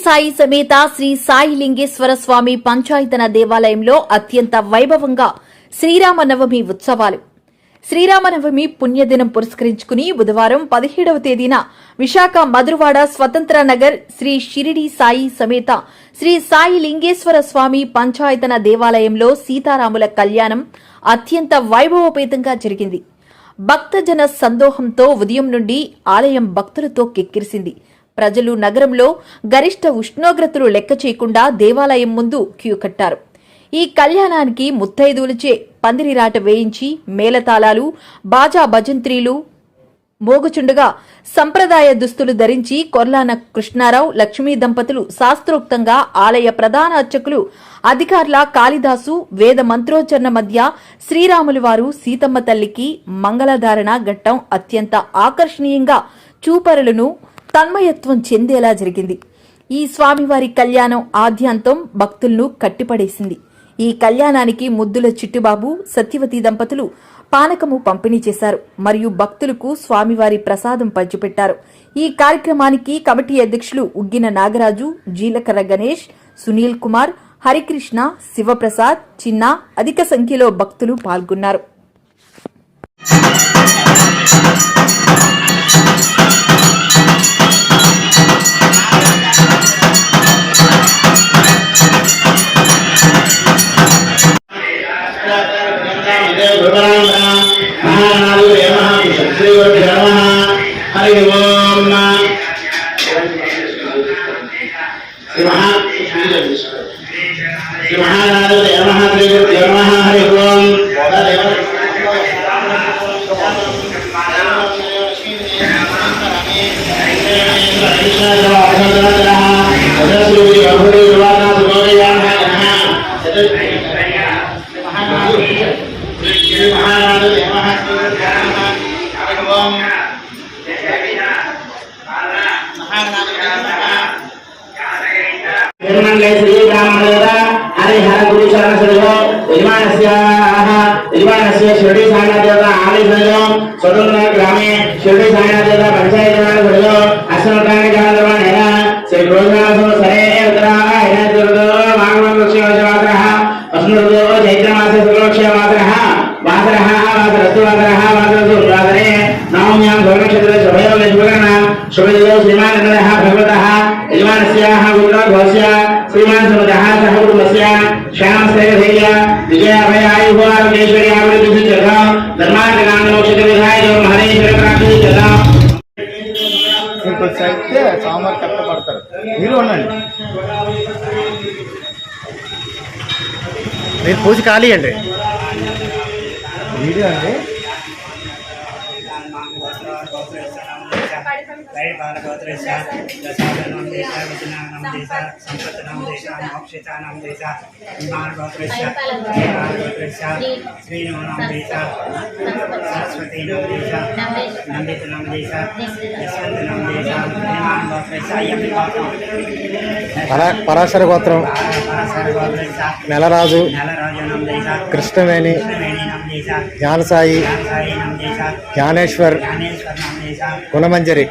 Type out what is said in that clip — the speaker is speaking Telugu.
సాయి సమేత శ్రీ సాయి లింగేశ్వర స్వామి పంచాయతన దేవాలయంలో అత్యంత వైభవంగా శ్రీరామనవమి ఉత్సవాలు. శ్రీరామనవమి పుణ్యదినం పురస్కరించుకుని బుధవారం 17వ తేదీన విశాఖ మధురవాడ స్వతంత్ర నగర్ శ్రీ షిరిడి సాయి సమేత శ్రీ సాయి లింగేశ్వర స్వామి పంచాయతన దేవాలయంలో సీతారాముల కళ్యాణం అత్యంత వైభవోపేతంగా జరిగింది. భక్తజన సందోహంతో ఉదయం నుండి ఆలయం భక్తులతో కిక్కిరిసింది. ప్రజలు నగరంలో గరిష్ట ఉష్ణోగ్రతలు లెక్క చేయకుండా దేవాలయం ముందు క్యూ కట్టారు. ఈ కళ్యాణానికి ముత్తైదువులచే పందిరిరాట వేయించి మేళతాళాలు, బాజా భజంత్రీలు మోగుచుండగా సంప్రదాయ దుస్తులు ధరించి కొర్లాన కృష్ణారావు, లక్ష్మీ దంపతులు శాస్త్రోక్తంగా ఆలయ ప్రధాన అర్చకులు అధికారుల కాళిదాసు వేద మంత్రోచ్చరణ మధ్య శ్రీరాములు వారు సీతమ్మ తల్లికి మంగళధారణ ఘట్టం అత్యంత ఆకర్షణీయంగా చూపరులను తన్మయత్వం చెందేలా జరిగింది. ఈ స్వామివారి కళ్యాణం ఆద్యంతం భక్తులను కట్టిపడేసింది. ఈ కళ్యాణానికి ముద్దుల చిట్టుబాబు, సత్యవతి దంపతులు పానకము పంపిణీ చేశారు మరియు భక్తులకు స్వామివారి ప్రసాదం పంచిపెట్టారు. ఈ కార్యక్రమానికి కమిటీ అధ్యక్షులు ఉగ్గిన నాగరాజు, జీలకర్ర గణేష్, సునీల్ కుమార్, హరికృష్ణ, శివప్రసాద్, చిన్న అధిక సంఖ్యలో భక్తులు పాల్గొన్నారు. शिरडी साईनाथ देवता आलय स्वतंत्र ग्रामे शिरडी साईनाथ देवता पंचायत अश्वतांग श्री रोजनाथ सरे चैत्रमासे शुक्लपक्षमात्रः वासरः वासरस्तुवासरः वासरस्तुवासरे नवम्यां स्वर्णक्षेत्रे शुभयोगे शुभकर्णां शुभयोगे श्रीमानन्दः भगवतः यजमानस्याः गुरुनाथस्य श्रीमान सुमतः सह कुटुम्बस्य श्यामस्तेजधैर्य विजय अभय आयुः आरोग्यैश्वर्य आयुर्बुद्धिसिद्धिर्थ धर्मार्थकाममोक्षविधाय మహేశ్వర ప్రాప్తి చేద్దాం. ఇంకొక అయితే సామార్ కట్టపడతారు. మీరు ఉండండి, మీరు పూజ ఖాళీ అండి. వీడియో అండి. పరాశర గోత్రం, నెలరాజు, కృష్ణవేణి, జ్ఞానసాయి, జ్ఞానేశ్వర్, కులమంజరి.